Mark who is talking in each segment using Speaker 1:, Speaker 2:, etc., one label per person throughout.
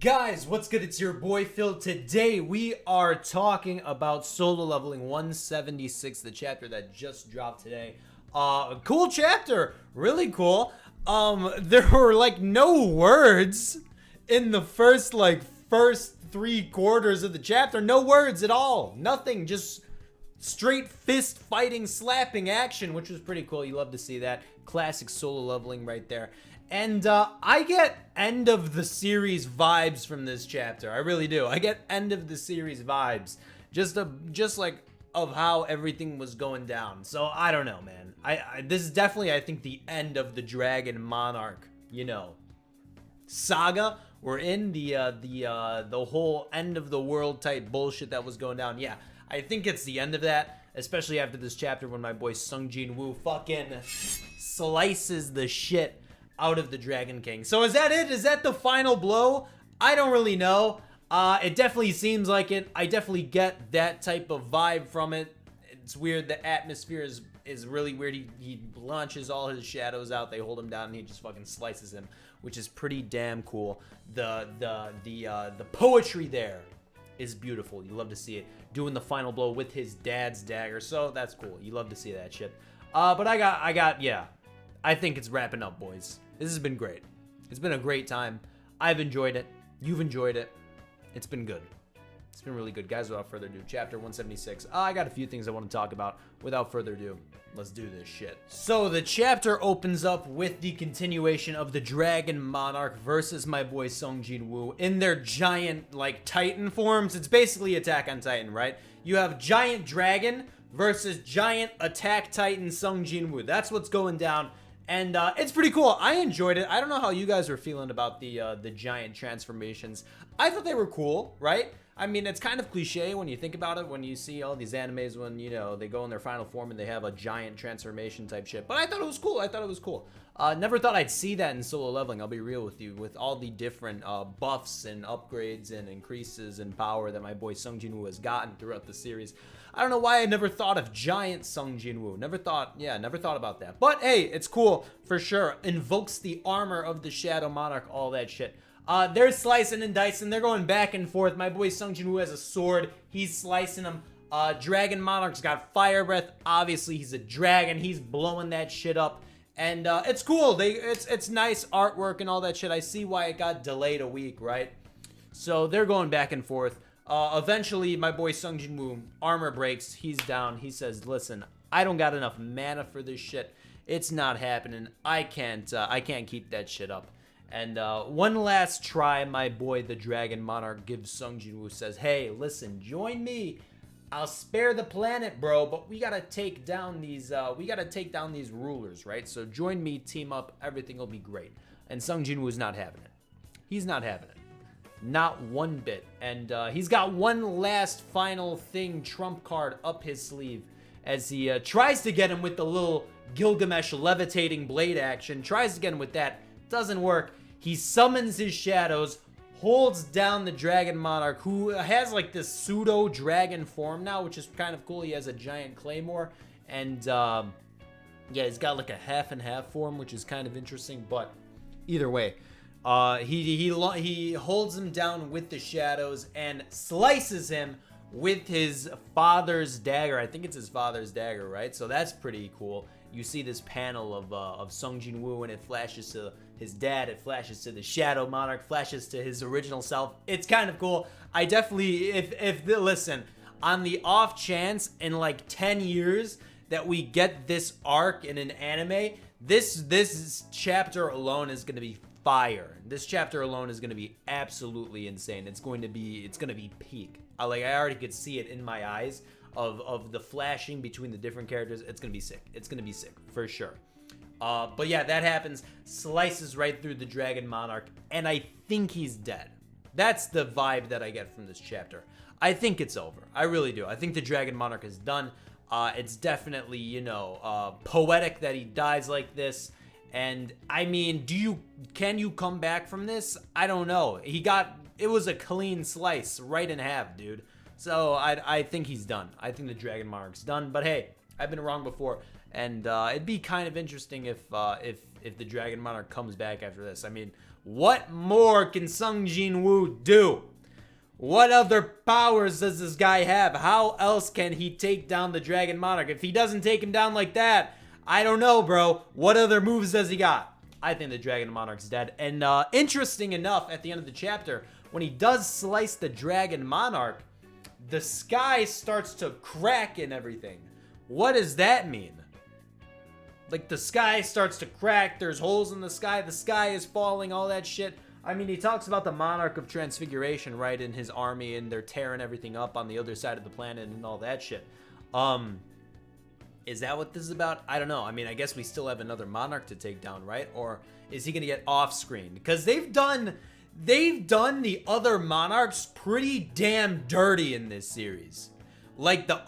Speaker 1: Guys, what's good? It's your boy Phil. Today we are talking about Solo Leveling 176, the chapter that just dropped today. Cool chapter, really cool. There were like no words in the first three quarters of the chapter. No words at all. Nothing, just straight fist fighting, slapping action, which was pretty cool. You love to see that. Classic Solo Leveling right there. And I get end of the series vibes from this chapter. I really do. I get end of the series vibes. Just like of how everything was going down. So I don't know, man. This is definitely, I think, the end of the Dragon Monarch, saga. We're in the whole end of the world type bullshit that was going down. Yeah, I think it's the end of that, especially after this chapter when my boy Sung Jin Woo fucking slices the shit out of the Dragon King. So is that it? Is that the final blow? I don't really know. It definitely seems like it. I definitely get that type of vibe from it. It's weird. The atmosphere is really weird. He launches all his shadows out. They hold him down and he just fucking slices him, which is pretty damn cool. The poetry there is beautiful. You love to see it. Doing the final blow with his dad's dagger. So that's cool. You love to see that shit. But I think it's wrapping up, boys. This has been great. It's been a great time. I've enjoyed it. You've enjoyed it. It's been good. It's been really good. Guys, without further ado, chapter 176. I got a few things I want to talk about. Without further ado, let's do this shit. So the chapter opens up with the continuation of the Dragon Monarch versus my boy Sung Jin Woo in their giant, Titan forms. It's basically Attack on Titan, right? You have Giant Dragon versus Giant Attack Titan Sung Jin Woo. That's what's going down. And it's pretty cool. I enjoyed it. I don't know how you guys were feeling about the giant transformations. I thought they were cool, right? I mean, it's kind of cliche when you think about it, when you see all these animes when, they go in their final form and they have a giant transformation type shit. But I thought it was cool. Never thought I'd see that in Solo Leveling, I'll be real with you, with all the different buffs and upgrades and increases in power that my boy Sung Jin Woo has gotten throughout the series. I don't know why I never thought of giant Sung Jin Woo. Never thought about that. But hey, it's cool for sure. Invokes the armor of the Shadow Monarch, all that shit. They're slicing and dicing. They're going back and forth. My boy Sung Jin Woo has a sword. He's slicing them. Dragon Monarch's got fire breath. Obviously, he's a dragon. He's blowing that shit up. And it's cool. It's nice artwork and all that shit. I see why it got delayed a week, right? So they're going back and forth. Eventually, my boy Sung Jin Woo, armor breaks. He's down. He says, listen, I don't got enough mana for this shit. It's not happening. I can't keep that shit up. And one last try, my boy, the Dragon Monarch, gives Sung Jin Woo, says, hey, listen, join me. I'll spare the planet, bro, but we gotta take down these rulers, right? So join me, team up, everything will be great. And Sung Jin Woo's not having it. He's not having it. Not one bit. And he's got one last final thing, trump card up his sleeve as he tries to get him with the little Gilgamesh levitating blade action. Tries to get him with that. Doesn't work. He summons his shadows, holds down the Dragon Monarch, who has this pseudo dragon form now, which is kind of cool. He has a giant claymore. And yeah, he's got a half and half form, which is kind of interesting. But either way, he holds him down with the shadows and slices him with his father's dagger. I think it's his father's dagger, right? So that's pretty cool. You see this panel of Sung Jin Woo, and it flashes to his dad, it flashes to the Shadow Monarch, flashes to his original self. It's kind of cool. I definitely, listen, on the off chance in 10 years that we get this arc in an anime, this chapter alone is going to be fire. This chapter alone is going to be absolutely insane. It's going to be peak. I already could see it in my eyes of the flashing between the different characters. It's going to be sick. It's going to be sick for sure. But yeah, that happens. Slices right through the Dragon Monarch, and I think he's dead. That's the vibe that I get from this chapter. I think it's over. I really do. I think the Dragon Monarch is done. It's definitely, poetic that he dies like this. And I mean, can you come back from this? I don't know. It was a clean slice right in half, dude. So I think he's done. I think the Dragon Monarch's done. But hey, I've been wrong before. And it'd be kind of interesting if the Dragon Monarch comes back after this. I mean, What more can Sung Jin Woo do? What other powers does this guy have? How else can he take down the Dragon Monarch? If he doesn't take him down like that, I don't know, bro. What other moves does he got? I think the Dragon Monarch's dead. And interesting enough, at the end of the chapter, when he does slice the Dragon Monarch, the sky starts to crack and everything. What does that mean? Like, the sky starts to crack, there's holes in the sky is falling, all that shit. I mean, he talks about the Monarch of Transfiguration, right, in his army, and they're tearing everything up on the other side of the planet and all that shit. Is that what this is about? I don't know. I mean, I guess we still have another Monarch to take down, right? Or is he gonna get off screen? Because they've done the other Monarchs pretty damn dirty in this series. Like the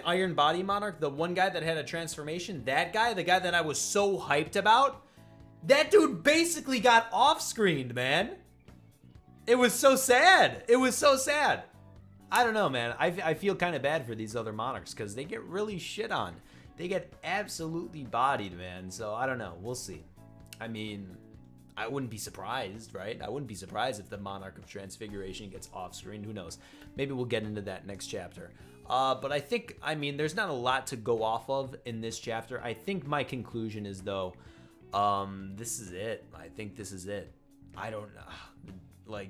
Speaker 1: Iron Body Monarch, the one guy that had a transformation? That guy, the guy that I was so hyped about, that dude basically got off-screened, man. It was so sad. It was so sad. I don't know, man. I feel kind of bad for these other Monarchs because they get really shit on. They get absolutely bodied, man. So I don't know. We'll see. I mean, I wouldn't be surprised, right? I wouldn't be surprised if the Monarch of Transfiguration gets off-screen. Who knows? Maybe we'll get into that next chapter. But I think, I mean, there's not a lot to go off of in this chapter. I think my conclusion is, though, this is it. I think this is it. I don't know. Like,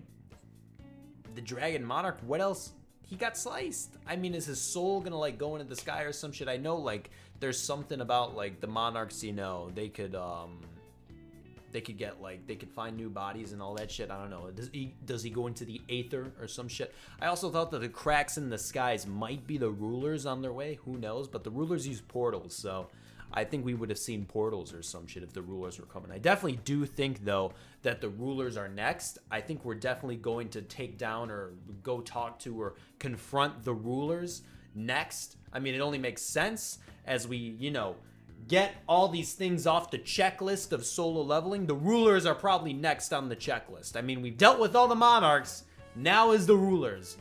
Speaker 1: the Dragon Monarch, what else? He got sliced. I mean, is his soul gonna, like, go into the sky or some shit? I know, like, there's something about, like, the Monarchs, you know, they could get, like, they could find new bodies and all that shit. I don't know. Does he go into the aether or some shit? I also thought that the cracks in the skies might be the rulers on their way. Who knows? But the rulers use portals, so I think we would have seen portals or some shit if the rulers were coming. I definitely do think, though, that the rulers are next. I think we're definitely going to take down or go talk to or confront the rulers next. I mean, it only makes sense as we, you know, get all these things off the checklist of solo leveling. The rulers are probably next on the checklist. I mean, we've dealt with all the Monarchs. Now is the rulers.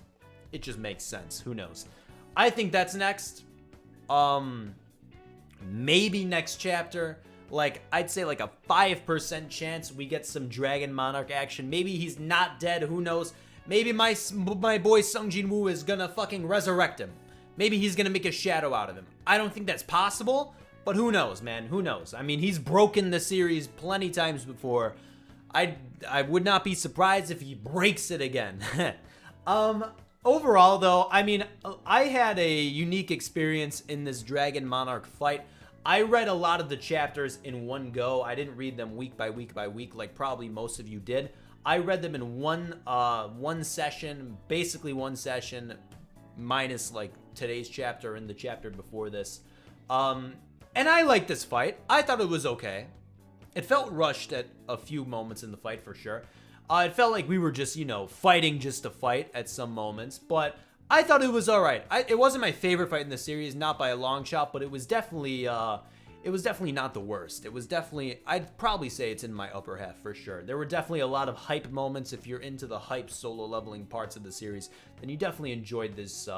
Speaker 1: It just makes sense. Who knows? I think that's next. Maybe next chapter. Like, I'd say like a 5% chance we get some Dragon Monarch action. Maybe he's not dead. Who knows? Maybe my boy Sung Jin Woo is gonna fucking resurrect him. Maybe he's gonna make a shadow out of him. I don't think that's possible. But who knows, man? Who knows? I mean, he's broken the series plenty times before. I would not be surprised if he breaks it again. Overall, though, I mean, I had a unique experience in this Dragon Monarch fight. I read a lot of the chapters in one go. I didn't read them week by week by week like probably most of you did. I read them in one session, basically one session, minus like today's chapter and the chapter before this. And I liked this fight. I thought it was okay. It felt rushed at a few moments in the fight for sure. It felt like we were just, you know, fighting just to fight at some moments. But I thought it was all right. It wasn't my favorite fight in the series, not by a long shot, but it was definitely not the worst. It was definitely, I'd probably say it's in my upper half for sure. There were definitely a lot of hype moments. If you're into the hype solo leveling parts of the series, then you definitely enjoyed this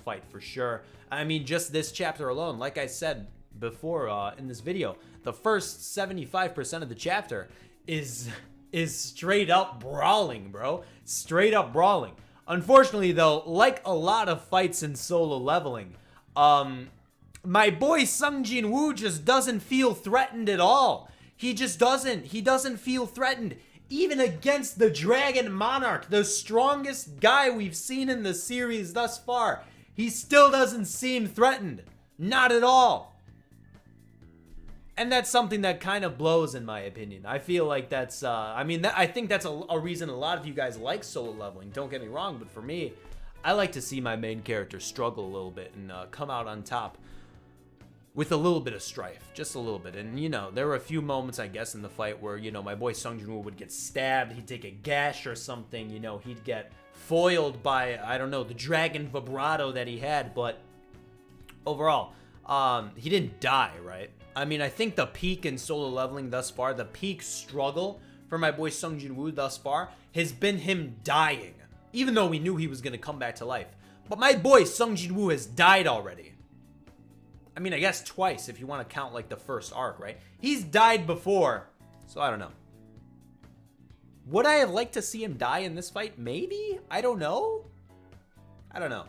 Speaker 1: fight for sure. I mean, just this chapter alone, like I said before in this video, the first 75% of the chapter is straight up brawling, bro. Straight up brawling. Unfortunately, though, like a lot of fights in solo leveling, my boy Sung Jin Woo just doesn't feel threatened at all. He just doesn't. He doesn't feel threatened. Even against the Dragon Monarch, the strongest guy we've seen in the series thus far, he still doesn't seem threatened. Not at all. And that's something that kind of blows, in my opinion. I feel like that's, I think that's a reason a lot of you guys like solo leveling. Don't get me wrong, but for me, I like to see my main character struggle a little bit and come out on top with a little bit of strife, just a little bit. And, you know, there were a few moments, I guess, in the fight where, you know, my boy Sung Jin Woo would get stabbed, he'd take a gash or something, you know, he'd get foiled by, I don't know, the dragon vibrato that he had, but overall, he didn't die, right? I mean, I think the peak in solo leveling thus far, the peak struggle for my boy Sung Jin Woo thus far has been him dying, even though we knew he was going to come back to life. But my boy Sung Jin Woo has died already. I mean, I guess twice if you want to count like the first arc, right? He's died before, so I don't know. Would I have liked to see him die in this fight? Maybe? I don't know. I don't know.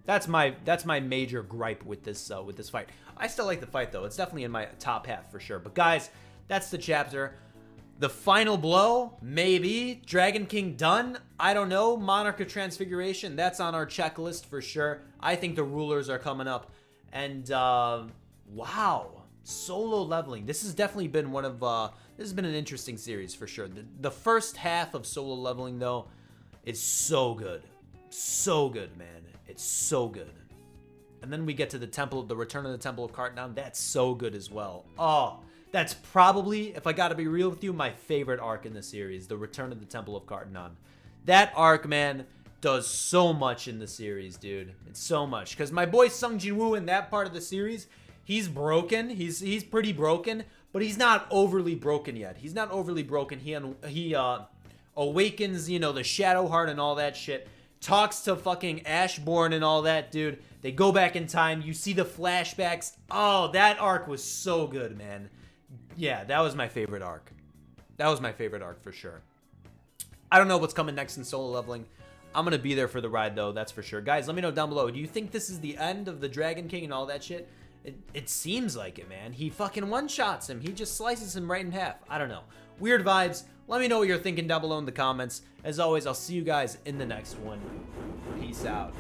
Speaker 1: That's my major gripe with this fight. I still like the fight though. It's definitely in my top half for sure. But guys, that's the chapter. The final blow, maybe. Dragon King done? I don't know. Monarch of Transfiguration, that's on our checklist for sure. I think the rulers are coming up. And, wow. Solo leveling. This has definitely been one of, this has been an interesting series for sure. The first half of solo leveling, though, is so good. So good, man. It's so good. And then we get to the Return of the Temple of Cartnon. That's so good as well. Oh, that's probably, if I gotta be real with you, my favorite arc in the series, the Return of the Temple of Cartnon. That arc, man, does so much in the series, dude. It's so much. Because my boy Sung Jin Woo in that part of the series, he's broken. He's pretty broken, but he's not overly broken yet. He's not overly broken. He awakens, you know, the Shadow Heart and all that shit. Talks to fucking Ashbourne and all that, dude. They go back in time. You see the flashbacks. Oh, that arc was so good, man. Yeah, that was my favorite arc. That was my favorite arc for sure. I don't know what's coming next in solo leveling. I'm going to be there for the ride, though. That's for sure. Guys, let me know down below. Do you think this is the end of the Dragon King and all that shit? It seems like it, man. He fucking one-shots him. He just slices him right in half. I don't know. Weird vibes. Let me know what you're thinking down below in the comments. As always, I'll see you guys in the next one. Peace out.